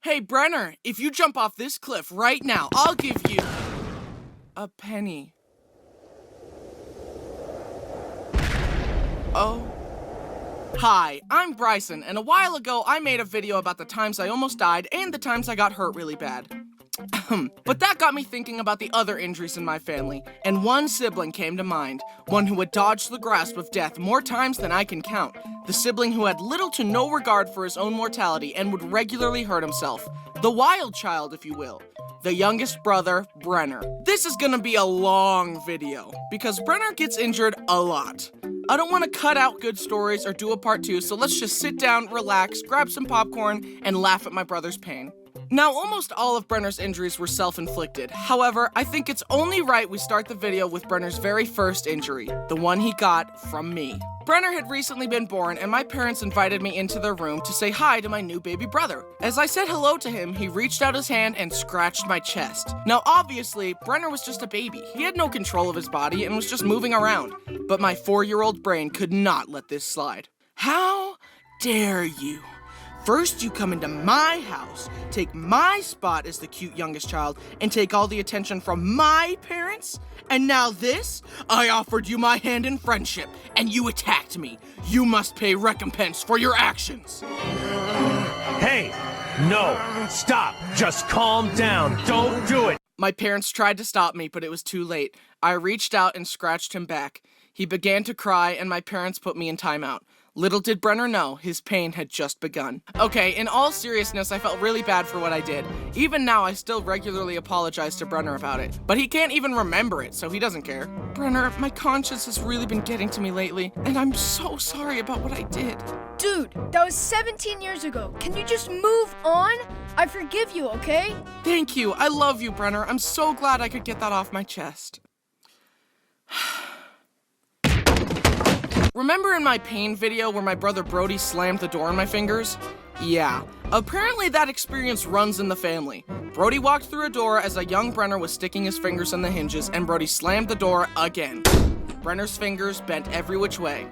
Hey, Brenner, if you jump off this cliff right now, I'll give you a penny. Oh. Hi, I'm Bryson, and a while ago I made a video about the times I almost died and the times I got hurt really bad. But that got me thinking about the other injuries in my family, and one sibling came to mind, one who had dodged the grasp of death more times than I can count, the sibling who had little to no regard for his own mortality and would regularly hurt himself, the wild child, if you will, the youngest brother, Brenner. This is gonna be a long video, because Brenner gets injured a lot. I don't want to cut out good stories or do a part 2, so let's just sit down, relax, grab some popcorn, and laugh at my brother's pain. Now, almost all of Brenner's injuries were self-inflicted. However, I think it's only right we start the video with Brenner's very first injury, the one he got from me. Brenner had recently been born, and my parents invited me into their room to say hi to my new baby brother. As I said hello to him, he reached out his hand and scratched my chest. Now, obviously, Brenner was just a baby. He had no control of his body and was just moving around. But my 4-year-old brain could not let this slide. How dare you? First, you come into my house, take my spot as the cute youngest child, and take all the attention from my parents? And now this? I offered you my hand in friendship, and you attacked me. You must pay recompense for your actions. Hey, no, stop, just calm down, don't do it. My parents tried to stop me, but it was too late. I reached out and scratched him back. He began to cry, and my parents put me in timeout. Little did Brenner know, his pain had just begun. Okay, in all seriousness, I felt really bad for what I did. Even now, I still regularly apologize to Brenner about it. But he can't even remember it, so he doesn't care. Brenner, my conscience has really been getting to me lately, and I'm so sorry about what I did. Dude, that was 17 years ago. Can you just move on? I forgive you, okay? Thank you. I love you, Brenner. I'm so glad I could get that off my chest. Remember in my pain video where my brother Brody slammed the door in my fingers? Yeah, apparently that experience runs in the family. Brody walked through a door as a young Brenner was sticking his fingers in the hinges, and Brody slammed the door again. Brenner's fingers bent every which way.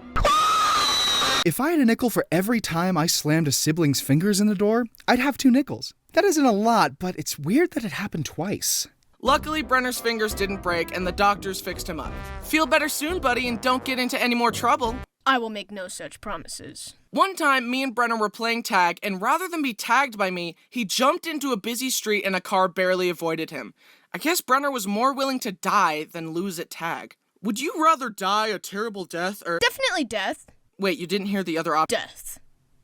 If I had a nickel for every time I slammed a sibling's fingers in the door, I'd have 2 nickels. That isn't a lot, but it's weird that it happened twice. Luckily, Brenner's fingers didn't break, and the doctors fixed him up. Feel better soon, buddy, and don't get into any more trouble. I will make no such promises. One time, me and Brenner were playing tag, and rather than be tagged by me, he jumped into a busy street and a car barely avoided him. I guess Brenner was more willing to die than lose at tag. Would you rather die a terrible death or— Definitely death. Wait, you didn't hear the other option? Death.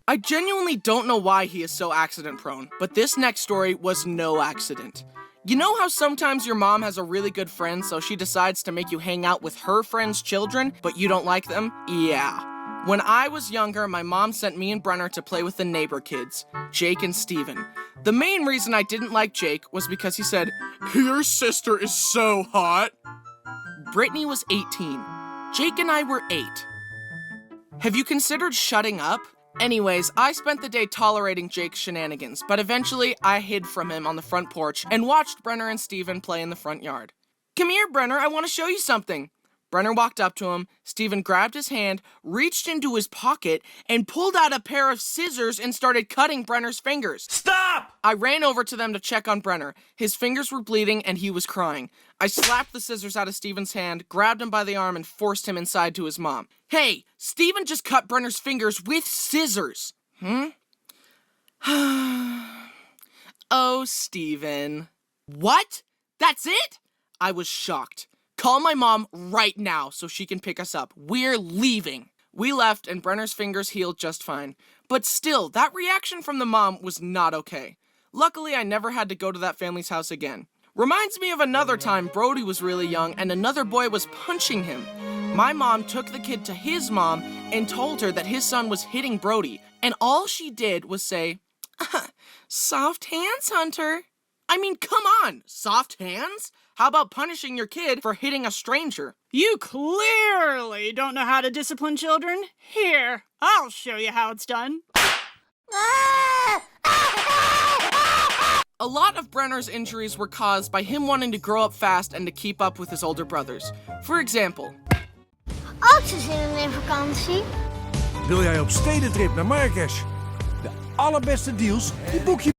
I genuinely don't know why he is so accident-prone, but this next story was no accident. You know how sometimes your mom has a really good friend, so she decides to make you hang out with her friend's children, but you don't like them? Yeah. When I was younger, my mom sent me and Brenner to play with the neighbor kids, Jake and Steven. The main reason I didn't like Jake was because he said, "Your sister is so hot." Brittany was 18. Jake and I were 8. Have you considered shutting up? Anyways, I spent the day tolerating Jake's shenanigans, but eventually I hid from him on the front porch and watched Brenner and Steven play in the front yard. "Come here, Brenner, I want to show you something." Brenner walked up to him, Steven grabbed his hand, reached into his pocket, and pulled out a pair of scissors and started cutting Brenner's fingers. Stop! I ran over to them to check on Brenner. His fingers were bleeding and he was crying. I slapped the scissors out of Steven's hand, grabbed him by the arm, and forced him inside to his mom. "Hey, Steven just cut Brenner's fingers with scissors." Oh, Steven. What? That's it? I was shocked. "Call my mom right now so she can pick us up. We're leaving." We left and Brenner's fingers healed just fine. But still, that reaction from the mom was not okay. Luckily, I never had to go to that family's house again. Reminds me of another time Brody was really young and another boy was punching him. My mom took the kid to his mom and told her that his son was hitting Brody, and all she did was say, "Soft hands, Hunter." I mean, come on, soft hands? How about punishing your kid for hitting a stranger? You clearly don't know how to discipline children. Here, I'll show you how it's done. A lot of Brenner's injuries were caused by him wanting to grow up fast and to keep up with his older brothers. For example, Ook ze zin in vakantie. Wil jij op stedentrip naar Marrakesh? De allerbeste deals, die boek je.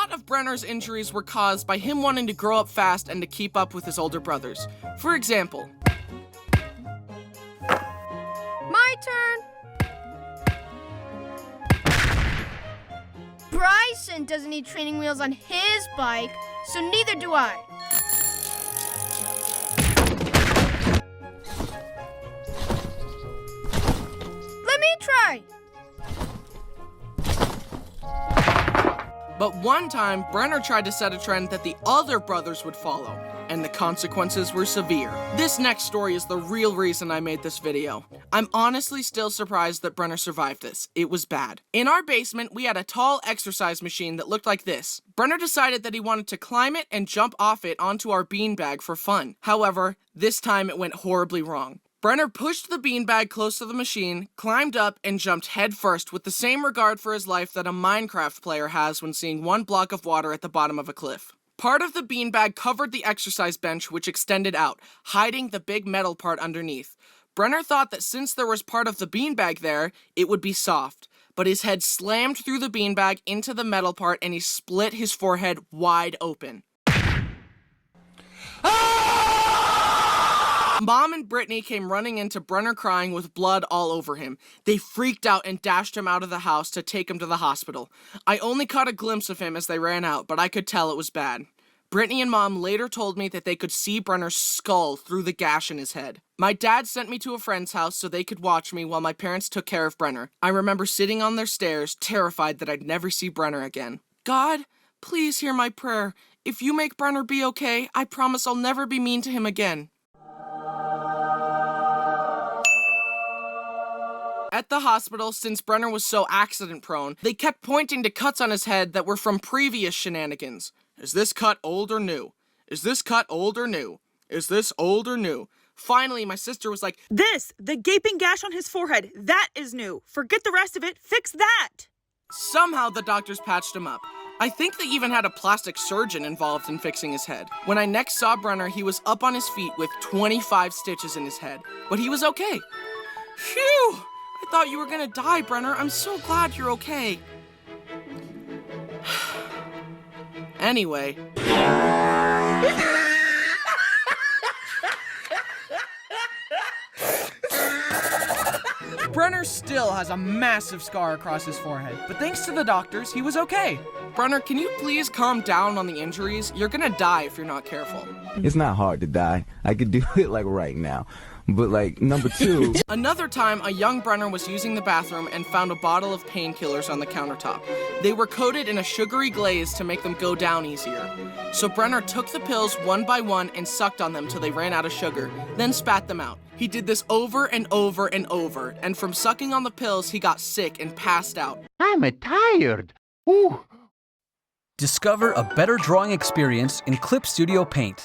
a Brenner's injuries were caused by him wanting to grow up fast and to keep up with his older brothers. For example, My turn. Bryson doesn't need training wheels on his bike, so neither do I. Let me try. but one time, Brenner tried to set a trend that the other brothers would follow, and the consequences were severe. This next story is the real reason I made this video. I'm honestly still surprised that Brenner survived this. It was bad. In our basement, we had a tall exercise machine that looked like this. Brenner decided that he wanted to climb it and jump off it onto our beanbag for fun. However, this time it went horribly wrong. Brenner pushed the beanbag close to the machine, climbed up, and jumped headfirst with the same regard for his life that a Minecraft player has when seeing one block of water at the bottom of a cliff. Part of the beanbag covered the exercise bench, which extended out, hiding the big metal part underneath. Brenner thought that since there was part of the beanbag there, it would be soft. But his head slammed through the beanbag into the metal part and he split his forehead wide open. Mom and Brittany came running into Brenner crying with blood all over him. They freaked out and dashed him out of the house to take him to the hospital. I only caught a glimpse of him as they ran out, but I could tell it was bad. Brittany and Mom later told me that they could see Brenner's skull through the gash in his head. My dad sent me to a friend's house so they could watch me while my parents took care of Brenner. I remember sitting on their stairs, terrified that I'd never see Brenner again. God, please hear my prayer. If you make Brenner be okay, I promise I'll never be mean to him again. At the hospital, since Brenner was so accident-prone, they kept pointing to cuts on his head that were from previous shenanigans. Is this cut old or new? Is this cut old or new? Is this old or new? Finally, my sister was like, the gaping gash on his forehead, that is new. Forget the rest of it, fix that! Somehow the doctors patched him up. I think they even had a plastic surgeon involved in fixing his head. When I next saw Brenner, he was up on his feet with 25 stitches in his head. But he was okay. Phew! I thought you were gonna die, Brenner. I'm so glad you're okay. Anyway. Brenner still has a massive scar across his forehead, but thanks to the doctors, he was okay. Brenner, can you please calm down on the injuries? You're gonna die if you're not careful. It's not hard to die. I could do it like right now. But like, number two... Another time, a young Brenner was using the bathroom and found a bottle of painkillers on the countertop. They were coated in a sugary glaze to make them go down easier. So Brenner took the pills one by one and sucked on them till they ran out of sugar, then spat them out. He did this over and over and over, and from sucking on the pills, he got sick and passed out. I'm tired. Ooh. Discover a better drawing experience in Clip Studio Paint.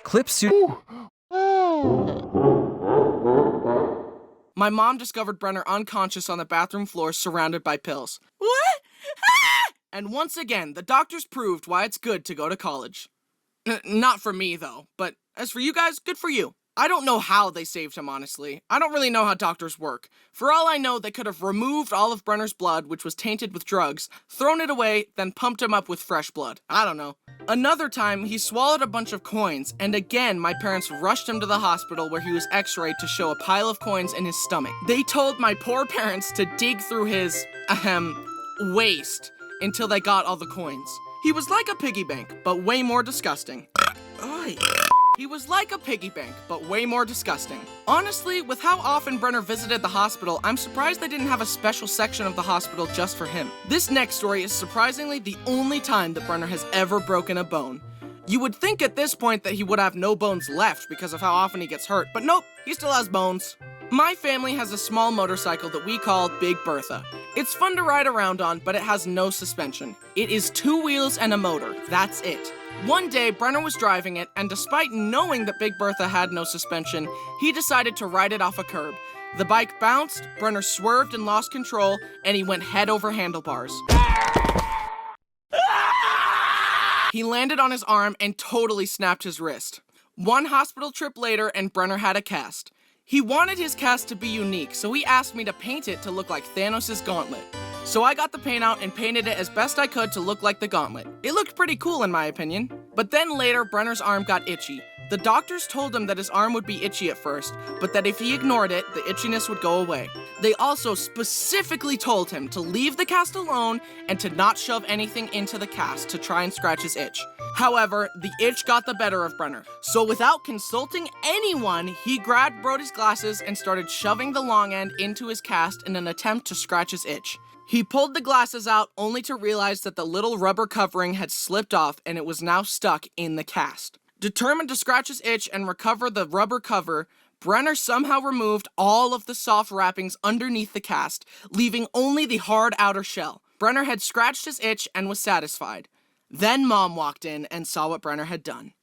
Clip Studio... My mom discovered Brenner unconscious on the bathroom floor surrounded by pills. What? Ah! And once again, the doctors proved why it's good to go to college. Not for me, though, but as for you guys, good for you. I don't know how they saved him, honestly. I don't really know how doctors work. For all I know, they could have removed all of Brenner's blood, which was tainted with drugs, thrown it away, then pumped him up with fresh blood. I don't know. Another time, he swallowed a bunch of coins, and again, my parents rushed him to the hospital where he was x-rayed to show a pile of coins in his stomach. They told my poor parents to dig through his, waist until they got all the coins. He was like a piggy bank, but way more disgusting. He was like a piggy bank, but way more disgusting. Honestly, with how often Brenner visited the hospital, I'm surprised they didn't have a special section of the hospital just for him. This next story is surprisingly the only time that Brenner has ever broken a bone. You would think at this point that he would have no bones left because of how often he gets hurt, but nope, he still has bones. My family has a small motorcycle that we call Big Bertha. It's fun to ride around on, but it has no suspension. It is 2 wheels and a motor, that's it. One day, Brenner was driving it, and despite knowing that Big Bertha had no suspension, he decided to ride it off a curb. The bike bounced, Brenner swerved and lost control, and he went head over handlebars. He landed on his arm and totally snapped his wrist. One hospital trip later, and Brenner had a cast. He wanted his cast to be unique, so he asked me to paint it to look like Thanos' gauntlet. So I got the paint out and painted it as best I could to look like the gauntlet. It looked pretty cool in my opinion. But then later, Brenner's arm got itchy. The doctors told him that his arm would be itchy at first, but that if he ignored it, the itchiness would go away. They also specifically told him to leave the cast alone and to not shove anything into the cast to try and scratch his itch. However, the itch got the better of Brenner. So without consulting anyone, he grabbed Brody's glasses and started shoving the long end into his cast in an attempt to scratch his itch. He pulled the glasses out only to realize that the little rubber covering had slipped off and it was now stuck in the cast. Determined to scratch his itch and recover the rubber cover, Brenner somehow removed all of the soft wrappings underneath the cast, leaving only the hard outer shell. Brenner had scratched his itch and was satisfied. Then Mom walked in and saw what Brenner had done.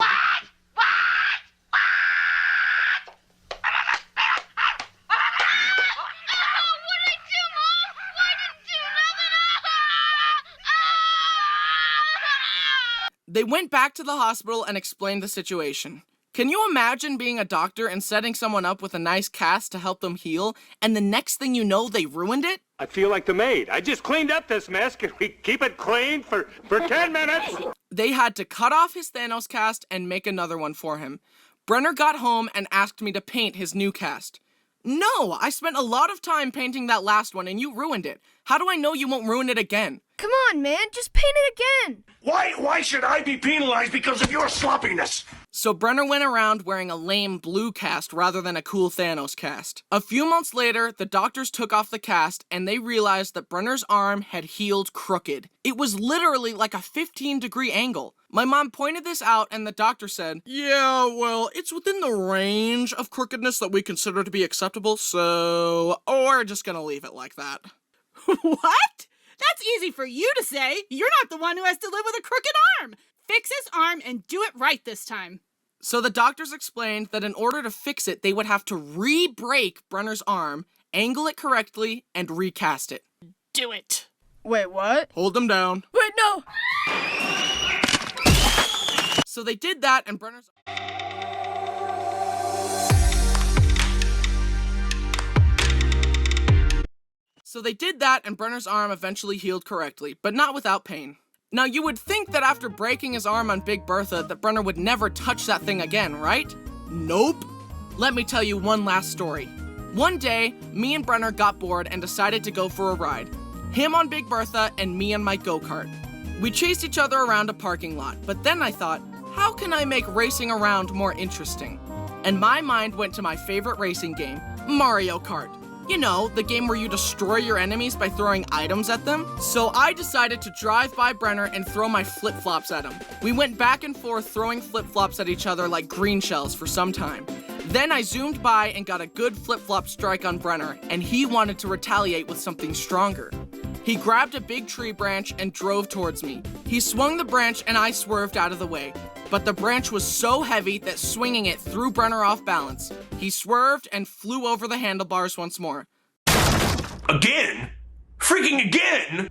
They went back to the hospital and explained the situation. Can you imagine being a doctor and setting someone up with a nice cast to help them heal, and the next thing you know, they ruined it? I feel like the maid. I just cleaned up this mess. Can we keep it clean for 10 minutes? They had to cut off his Thanos cast and make another one for him. Brenner got home and asked me to paint his new cast. No, I spent a lot of time painting that last one and you ruined it. How do I know you won't ruin it again? Come on, man, just paint it again. Why should I be penalized because of your sloppiness? So Brenner went around wearing a lame blue cast rather than a cool Thanos cast. A few months later, the doctors took off the cast and they realized that Brenner's arm had healed crooked. It was literally like a 15-degree angle. My mom pointed this out and the doctor said, "Yeah, well, it's within the range of crookedness that we consider to be acceptable, so we're just gonna leave it like that." What? That's easy for you to say. You're not the one who has to live with a crooked arm. Fix his arm and do it right this time. So the doctors explained that in order to fix it, they would have to re-break Brenner's arm, angle it correctly, and recast it. Do it. Wait, what? Hold them down. Wait, no! So they did that, and Brenner's... arm eventually healed correctly, but not without pain. Now, you would think that after breaking his arm on Big Bertha, that Brenner would never touch that thing again, right? Nope. Let me tell you one last story. One day, me and Brenner got bored and decided to go for a ride. Him on Big Bertha and me on my go-kart. We chased each other around a parking lot, but then I thought, how can I make racing around more interesting? And my mind went to my favorite racing game, Mario Kart. You know, the game where you destroy your enemies by throwing items at them. So I decided to drive by Brenner and throw my flip-flops at him. We went back and forth throwing flip-flops at each other like green shells for some time. Then I zoomed by and got a good flip-flop strike on Brenner, and he wanted to retaliate with something stronger. He grabbed a big tree branch and drove towards me. He swung the branch and I swerved out of the way. But the branch was so heavy that swinging it threw Brenner off balance. He swerved and flew over the handlebars once more. Again? Freaking again?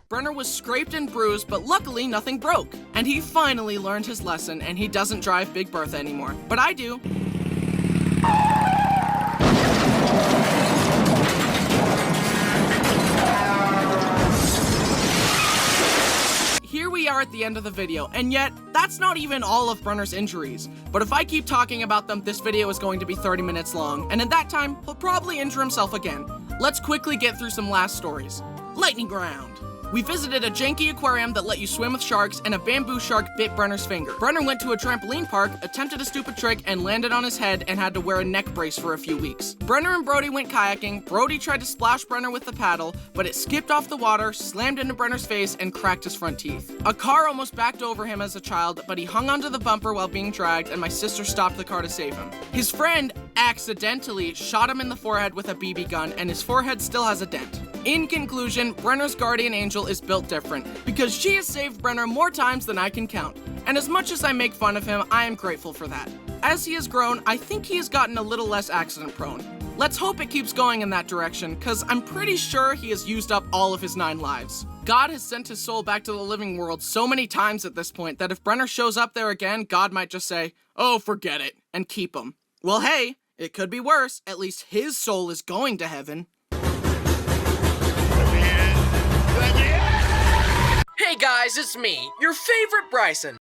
Brenner was scraped and bruised, but luckily nothing broke. And he finally learned his lesson and he doesn't drive Big Bertha anymore. But I do. Here we are at the end of the video, and yet, that's not even all of Brenner's injuries. But if I keep talking about them, this video is going to be 30 minutes long, and in that time, he'll probably injure himself again. Let's quickly get through some last stories. Lightning round. We visited a janky aquarium that let you swim with sharks, and a bamboo shark bit Brenner's finger. Brenner went to a trampoline park, attempted a stupid trick, and landed on his head and had to wear a neck brace for a few weeks. Brenner and Brody went kayaking. Brody tried to splash Brenner with the paddle, but it skipped off the water, slammed into Brenner's face, and cracked his front teeth. A car almost backed over him as a child, but he hung onto the bumper while being dragged, and my sister stopped the car to save him. His friend accidentally shot him in the forehead with a BB gun, and his forehead still has a dent. In conclusion, Brenner's guardian angel is built different, because she has saved Brenner more times than I can count. And as much as I make fun of him, I am grateful for that. As he has grown, I think he has gotten a little less accident prone. Let's hope it keeps going in that direction, cause I'm pretty sure he has used up all of his 9 lives. God has sent his soul back to the living world so many times at this point that if Brenner shows up there again, God might just say, "Oh, forget it," and keep him. Well, hey, it could be worse. At least his soul is going to heaven. Man. guys, it's me, your favorite Bryson.